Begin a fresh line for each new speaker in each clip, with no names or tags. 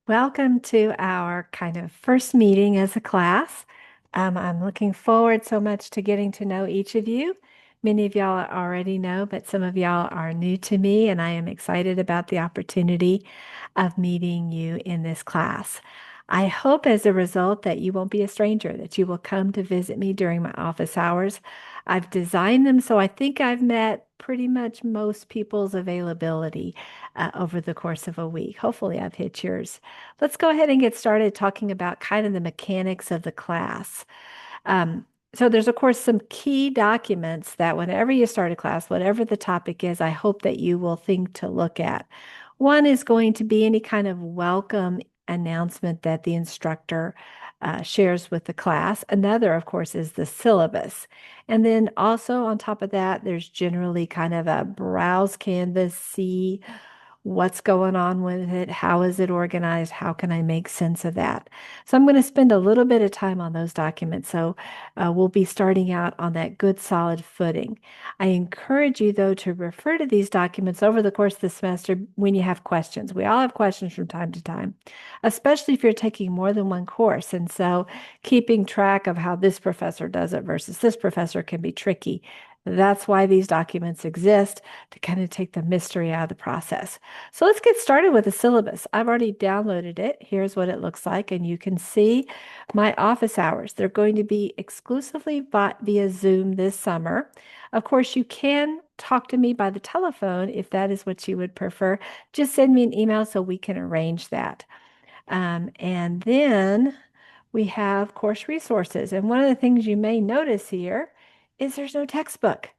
Welcome to our kind of first meeting as a class. I'm looking forward so much to getting to know each of you. Many of y'all already know, but some of y'all are new to me, and I am excited about the opportunity of meeting you in this class. I hope as a result that you won't be a stranger, that you will come to visit me during my office hours. I've designed them so I think I've met pretty much most people's availability over the course of a week. Hopefully, I've hit yours. Let's go ahead and get started talking about kind of the mechanics of the class. Um, so there's, of course, some key documents that whenever you start a class, whatever the topic is, I hope that you will think to look at. One is going to be any kind of welcome announcement that the instructor shares with the class. Another, of course, is the syllabus. And then also on top of that, there's generally kind of a browse Canvas, see what's going on with it, how is it organized, how can I make sense of that. So I'm going to spend a little bit of time on those documents. So we'll be starting out on that good solid footing. I encourage you though to refer to these documents over the course of the semester when you have questions. We all have questions from time to time, especially if you're taking more than one course. And so keeping track of how this professor does it versus this professor can be tricky. That's why these documents exist, to kind of take the mystery out of the process. So let's get started with the syllabus. I've already downloaded it. Here's what it looks like, and you can see my office hours. They're going to be exclusively via Zoom this summer. Of course, you can talk to me by the telephone if that is what you would prefer. Just send me an email so we can arrange that. And then we have course resources. And one of the things you may notice here is there's no textbook.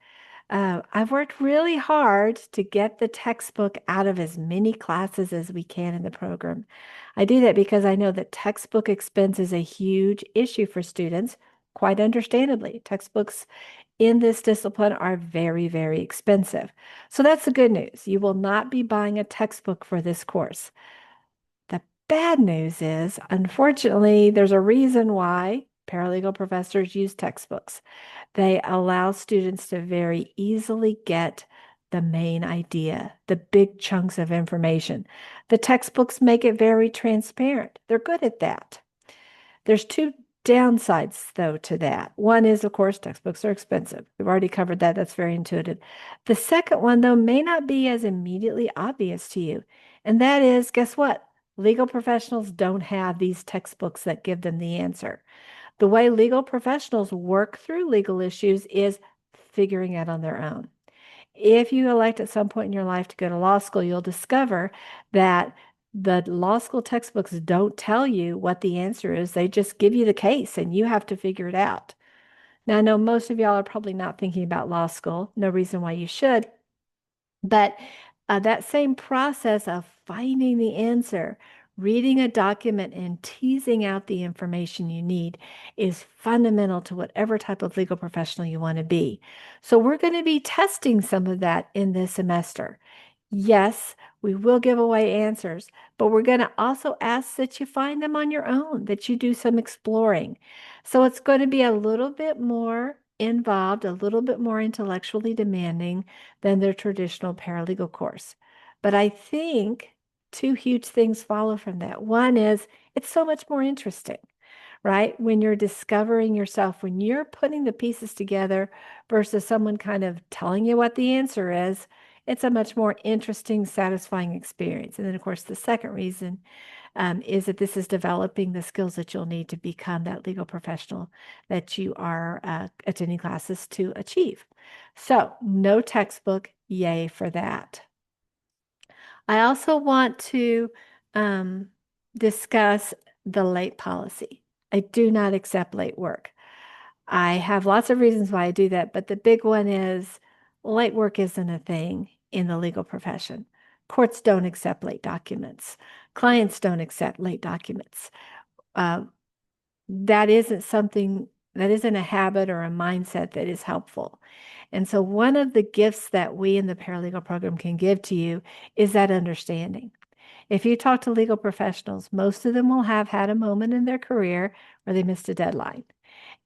I've worked really hard to get the textbook out of as many classes as we can in the program. I do that because I know that textbook expense is a huge issue for students, quite understandably. Textbooks in this discipline are very, very expensive. So that's the good news. You will not be buying a textbook for this course. The bad news is, unfortunately, there's a reason why paralegal professors use textbooks. They allow students to very easily get the main idea, the big chunks of information. The textbooks make it very transparent. They're good at that. There's two downsides, though, to that. One is, of course, textbooks are expensive. We've already covered that. That's very intuitive. The second one, though, may not be as immediately obvious to you. And that is, guess what? Legal professionals don't have these textbooks that give them the answer. The way legal professionals work through legal issues is figuring out on their own. If you elect at some point in your life to go to law school, you'll discover that the law school textbooks don't tell you what the answer is. They just give you the case and you have to figure it out. Now, I know most of y'all are probably not thinking about law school. No reason why you should. But that same process of finding the answer, reading a document and teasing out the information you need is fundamental to whatever type of legal professional you want to be. So we're going to be testing some of that in this semester. Yes, we will give away answers, but we're going to also ask that you find them on your own, that you do some exploring. So it's going to be a little bit more involved, a little bit more intellectually demanding than their traditional paralegal course. But I think two huge things follow from that. One is it's so much more interesting, right? When you're discovering yourself, when you're putting the pieces together versus someone kind of telling you what the answer is, it's a much more interesting, satisfying experience. And then, of course, the second reason is that this is developing the skills that you'll need to become that legal professional that you are attending classes to achieve. So, no textbook, yay for that. I also want to um, discuss the late policy. I do not accept late work. I have lots of reasons why I do that, but the big one is late work isn't a thing in the legal profession. Courts don't accept late documents. Clients don't accept late documents. Uh, that isn't something, that isn't a habit or a mindset that is helpful. And so one of the gifts that we in the paralegal program can give to you is that understanding. If you talk to legal professionals, most of them will have had a moment in their career where they missed a deadline.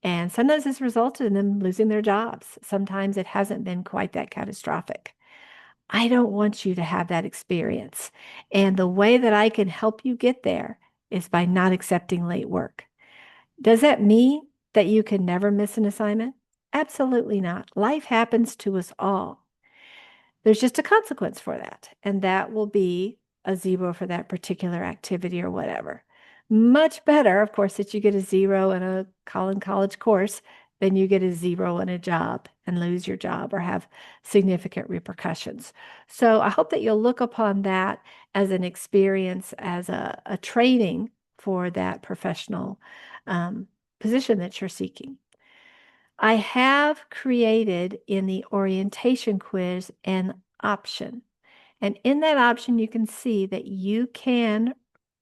And sometimes it's resulted in them losing their jobs. Sometimes it hasn't been quite that catastrophic. I don't want you to have that experience. And the way that I can help you get there is by not accepting late work. Does that mean that you can never miss an assignment? Absolutely not. Life happens to us all. There's just a consequence for that, and that will be a zero for that particular activity or whatever. Much better, of course, that you get a zero in a college course than you get a zero in a job and lose your job or have significant repercussions. So I hope that you'll look upon that as an experience, as a training for that professional um, position that you're seeking. I have created in the orientation quiz an option. And in that option, you can see that you can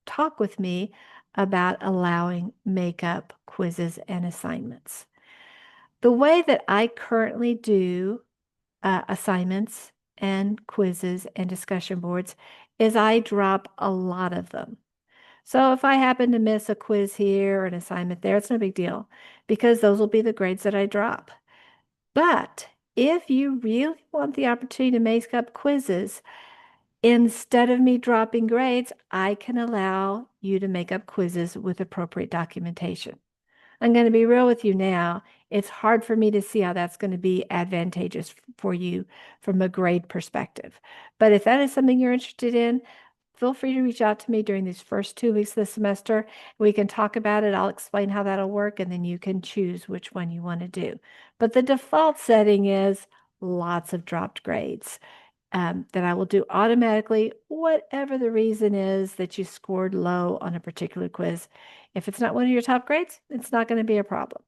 talk with me about allowing makeup quizzes and assignments. The way that I currently do assignments and quizzes and discussion boards is I drop a lot of them. So if I happen to miss a quiz here or an assignment there, it's no big deal because those will be the grades that I drop. But if you really want the opportunity to make up quizzes, instead of me dropping grades, I can allow you to make up quizzes with appropriate documentation. I'm going to be real with you now. It's hard for me to see how that's going to be advantageous for you from a grade perspective. But if that is something you're interested in, feel free to reach out to me during these first 2 weeks of the semester. We can talk about it. I'll explain how that'll work, and then you can choose which one you want to do. But the default setting is lots of dropped grades that I will do automatically, whatever the reason is that you scored low on a particular quiz. If it's not one of your top grades, it's not going to be a problem.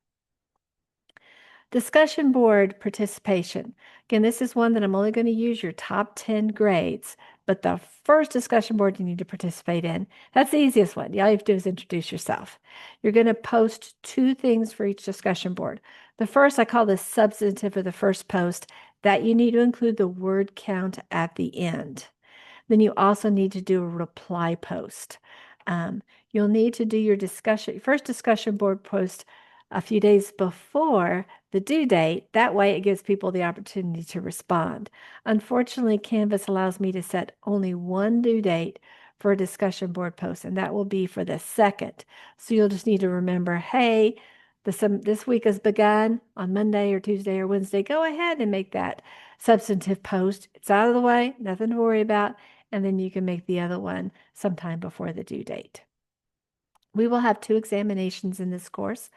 Discussion board participation. Again, this is one that I'm only going to use your top 10 grades, but the first discussion board you need to participate in, that's the easiest one. All you have to do is introduce yourself. You're going to post 2 things for each discussion board. The first, I call the substantive, or the first post, that you need to include the word count at the end. Then you also need to do a reply post. You'll need to do your first discussion board post a few days before the due date. That way it gives people the opportunity to respond. Unfortunately, Canvas allows me to set only one due date for a discussion board post, and that will be for the 2nd. So you'll just need to remember, hey, this week has begun on Monday or Tuesday or Wednesday. Go ahead and make that substantive post. It's out of the way, nothing to worry about, and then you can make the other one sometime before the due date. We will have 2 examinations in this course.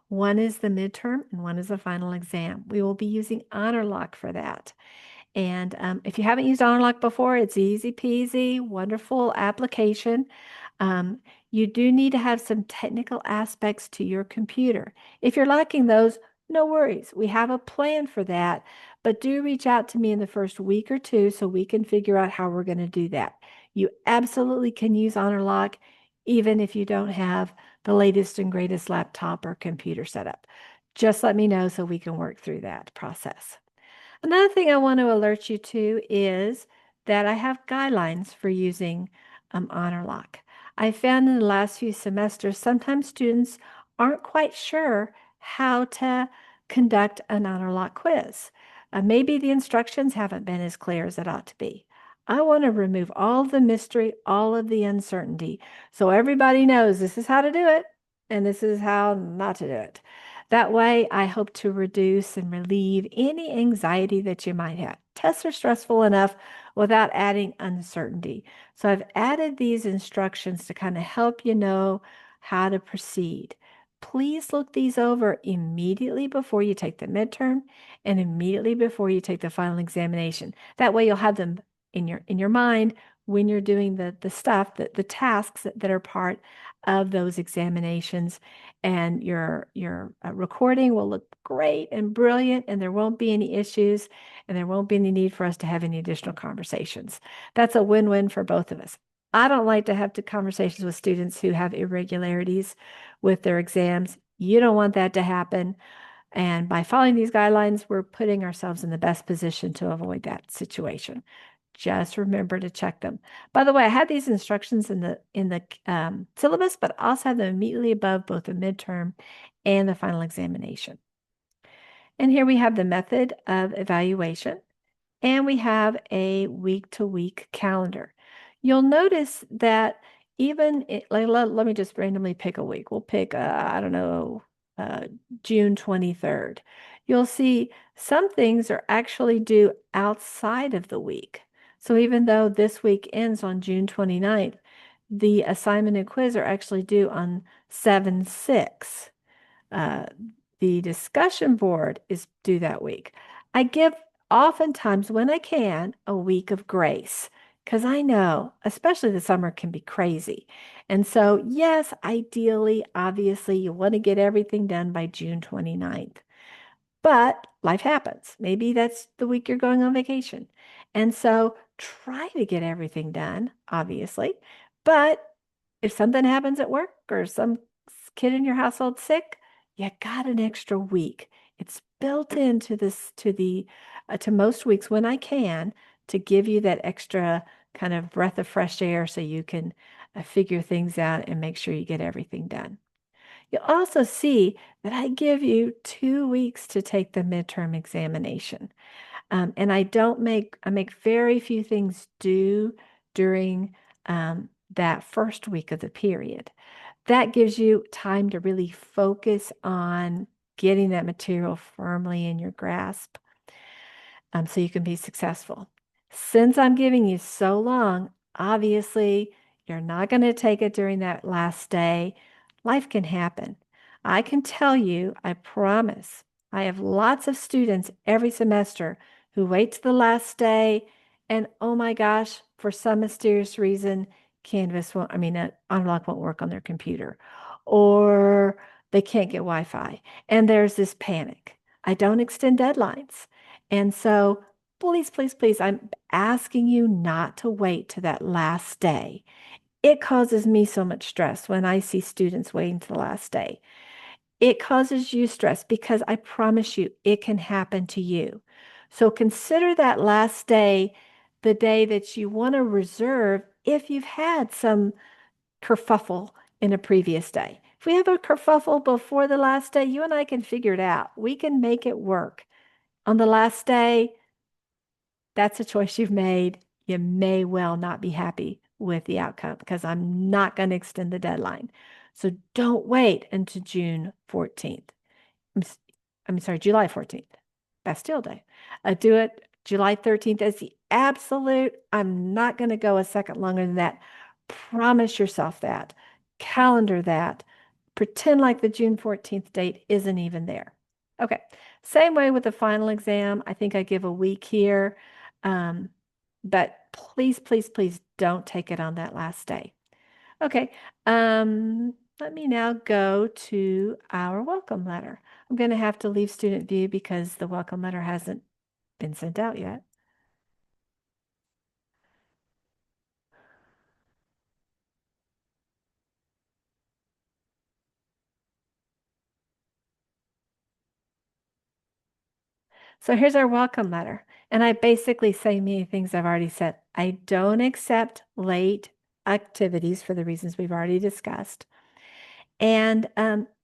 One is the midterm and one is the final exam. We will be using HonorLock for that. And if you haven't used HonorLock before, it's easy peasy, wonderful application. You do need to have some technical aspects to your computer. If you're lacking those, no worries. We have a plan for that, but do reach out to me in the first week or 2 so we can figure out how we're going to do that. You absolutely can use HonorLock even if you don't have the latest and greatest laptop or computer setup. Just let me know so we can work through that process. Another thing I want to alert you to is that I have guidelines for using HonorLock. I found in the last few semesters, sometimes students aren't quite sure how to conduct an HonorLock quiz. Maybe the instructions haven't been as clear as it ought to be. I want to remove all the mystery, all of the uncertainty, so everybody knows this is how to do it and this is how not to do it. That way, I hope to reduce and relieve any anxiety that you might have. Tests are stressful enough without adding uncertainty. So I've added these instructions to kind of help you know how to proceed. Please look these over immediately before you take the midterm and immediately before you take the final examination. That way you'll have them in your mind when you're doing the stuff, the tasks that are part of those examinations, and your recording will look great and brilliant, and there won't be any issues, and there won't be any need for us to have any additional conversations. That's a win-win for both of us. I don't like to have conversations with students who have irregularities with their exams. You don't want that to happen. And by following these guidelines, we're putting ourselves in the best position to avoid that situation. Just remember to check them. By the way, I have these instructions in the syllabus, but I also have them immediately above both the midterm and the final examination. And here we have the method of evaluation. and we have a week-to-week calendar. You'll notice that let me just randomly pick a week. We'll pick, I don't know, uh, June 23rd. You'll see some things are actually due outside of the week. So even though this week ends on June 29th, the assignment and quiz are actually due on 7/6. Uh, the discussion board is due that week. I give oftentimes when I can a week of grace because I know, especially the summer can be crazy. And so, yes, ideally, obviously, you want to get everything done by June 29th. But life happens. Maybe that's the week you're going on vacation. And so try to get everything done, obviously. But if something happens at work or some kid in your household sick, you got an extra week. It's built into this to most weeks when I can to give you that extra kind of breath of fresh air so you can figure things out and make sure you get everything done. You'll also see that I give you 2 weeks to take the midterm examination. And I make very few things due during that first week of the period. That gives you time to really focus on getting that material firmly in your grasp so you can be successful. Since I'm giving you so long, obviously you're not going to take it during that last day. Life can happen. I can tell you, I promise, I have lots of students every semester who wait to the last day and oh my gosh, for some mysterious reason, Unlock won't work on their computer or they can't get Wi-Fi. And there's this panic. I don't extend deadlines. And so, please, please, please, I'm asking you not to wait to that last day. It causes me so much stress when I see students waiting to the last day. It causes you stress because I promise you it can happen to you. So consider that last day the day that you want to reserve if you've had some kerfuffle in a previous day. If we have a kerfuffle before the last day, you and I can figure it out. We can make it work. On the last day, that's a choice you've made. You may well not be happy with the outcome because I'm not going to extend the deadline. So don't wait until June 14th. I'm sorry, July 14th, Bastille Day. Do it July 13th as the absolute. I'm not going to go a second longer than that. Promise yourself that. Calendar that. Pretend like the June 14th date isn't even there. Okay, same way with the final exam. I think I give a week here. Um, but please, please, please don't take it on that last day. Okay, let me now go to our welcome letter. I'm going to have to leave student view because the welcome letter hasn't been sent out yet. So here's our welcome letter. And I basically say many things I've already said. I don't accept late activities for the reasons we've already discussed. And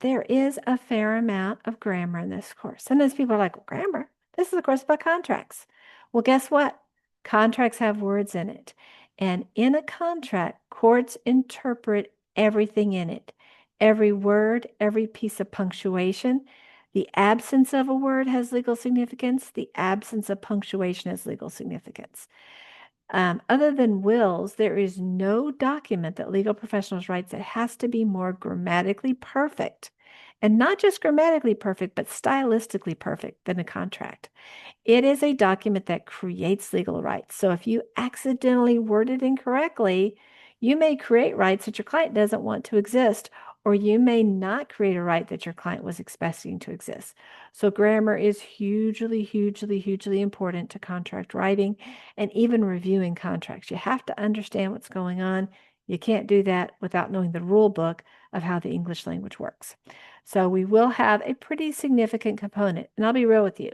there is a fair amount of grammar in this course. Sometimes people are like, well, grammar? This is a course about contracts. Well, guess what? Contracts have words in it. And in a contract, courts interpret everything in it. Every word, every piece of punctuation. The absence of a word has legal significance. The absence of punctuation has legal significance. Other than wills, there is no document that legal professionals write that has to be more grammatically perfect. And not just grammatically perfect, but stylistically perfect than a contract. It is a document that creates legal rights. So if you accidentally word it incorrectly, you may create rights that your client doesn't want to exist, or you may not create a right that your client was expecting to exist. So grammar is hugely, hugely, hugely important to contract writing and even reviewing contracts. You have to understand what's going on. You can't do that without knowing the rule book of how the English language works. So we will have a pretty significant component. And I'll be real with you.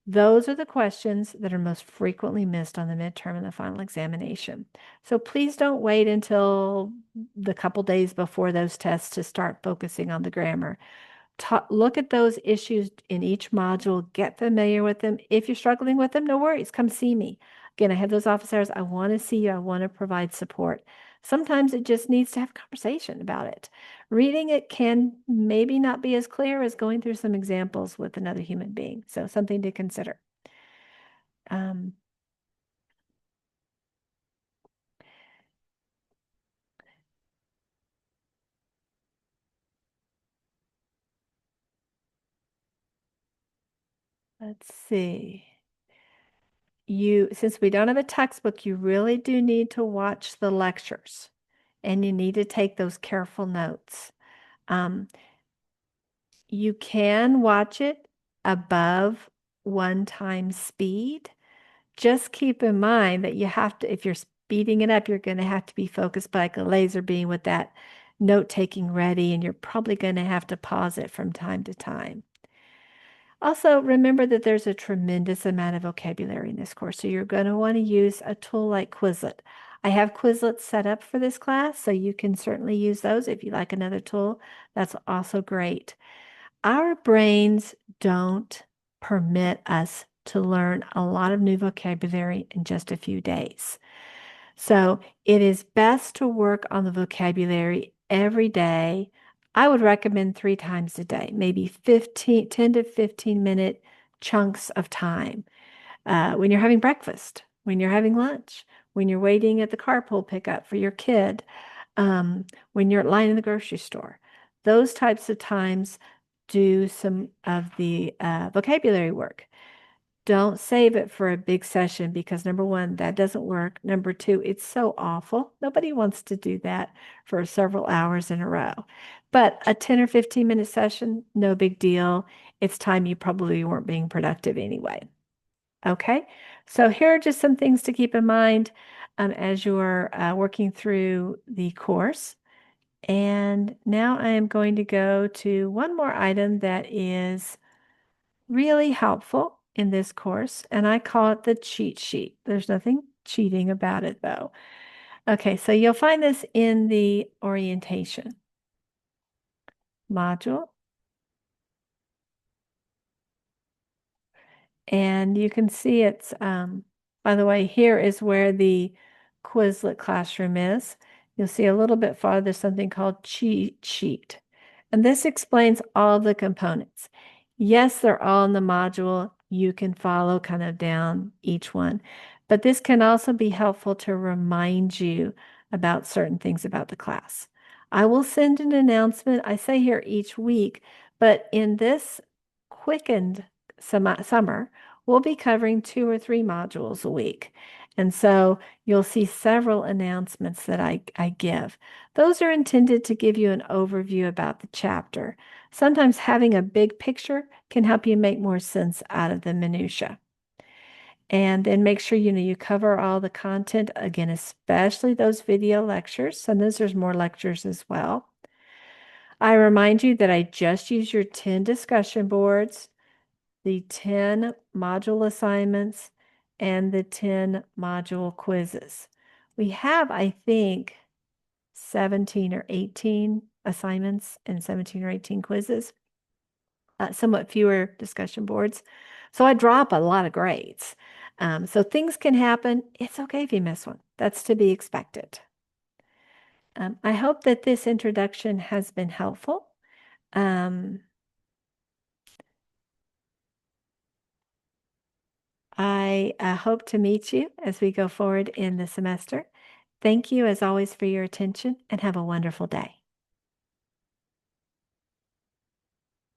Those are the questions that are most frequently missed on the midterm and the final examination. So please don't wait until the couple days before those tests to start focusing on the grammar. look at those issues in each module, get familiar with them. If you're struggling with them, no worries, come see me. Again, I have those office hours. I want to see you. I want to provide support. Sometimes it just needs to have a conversation about it. Reading it can maybe not be as clear as going through some examples with another human being. So something to consider. Let's see. Since we don't have a textbook, you really do need to watch the lectures and you need to take those careful notes. You can watch it above 1 time speed. Just keep in mind that you have to, if you're speeding it up, you're going to have to be focused by like a laser beam with that note taking ready, and you're probably going to have to pause it from time to time. Also, remember that there's a tremendous amount of vocabulary in this course, so you're going to want to use a tool like Quizlet. I have Quizlet set up for this class, so you can certainly use those. If you like another tool, that's also great. Our brains don't permit us to learn a lot of new vocabulary in just a few days. So it is best to work on the vocabulary every day. I would recommend 3 times a day, maybe 10 to 15-minute chunks of time. When you're having breakfast, when you're having lunch, when you're waiting at the carpool pickup for your kid, when you're lying in the grocery store. Those types of times, do some of the vocabulary work. Don't save it for a big session because number one, that doesn't work. Number two, it's so awful. Nobody wants to do that for several hours in a row. But a 10 or 15-minute session, no big deal. It's time you probably weren't being productive anyway. Okay, so here are just some things to keep in mind as you're working through the course. And now I am going to go to one more item that is really helpful in this course, and I call it the cheat sheet. There's nothing cheating about it, though. Okay, so you'll find this in the orientation module. And you can see it's, by the way, here is where the Quizlet classroom is. You'll see a little bit farther something called cheat sheet. And this explains all the components. Yes, they're all in the module. You can follow kind of down each one. But this can also be helpful to remind you about certain things about the class. I will send an announcement, I say here each week, but in this quickened summer, we'll be covering 2 or 3 modules a week. And so you'll see several announcements that I give. Those are intended to give you an overview about the chapter. Sometimes having a big picture can help you make more sense out of the minutia. And then make sure you cover all the content, again, especially those video lectures. Sometimes there's more lectures as well. I remind you that I just use your 10 discussion boards, the 10 module assignments, and the 10 module quizzes. We have, I think, 17 or 18 assignments and 17 or 18 quizzes, somewhat fewer discussion boards. So I drop a lot of grades. So things can happen. It's okay if you miss one. That's to be expected. I hope that this introduction has been helpful. I hope to meet you as we go forward in the semester. Thank you, as always, for your attention and have a wonderful day.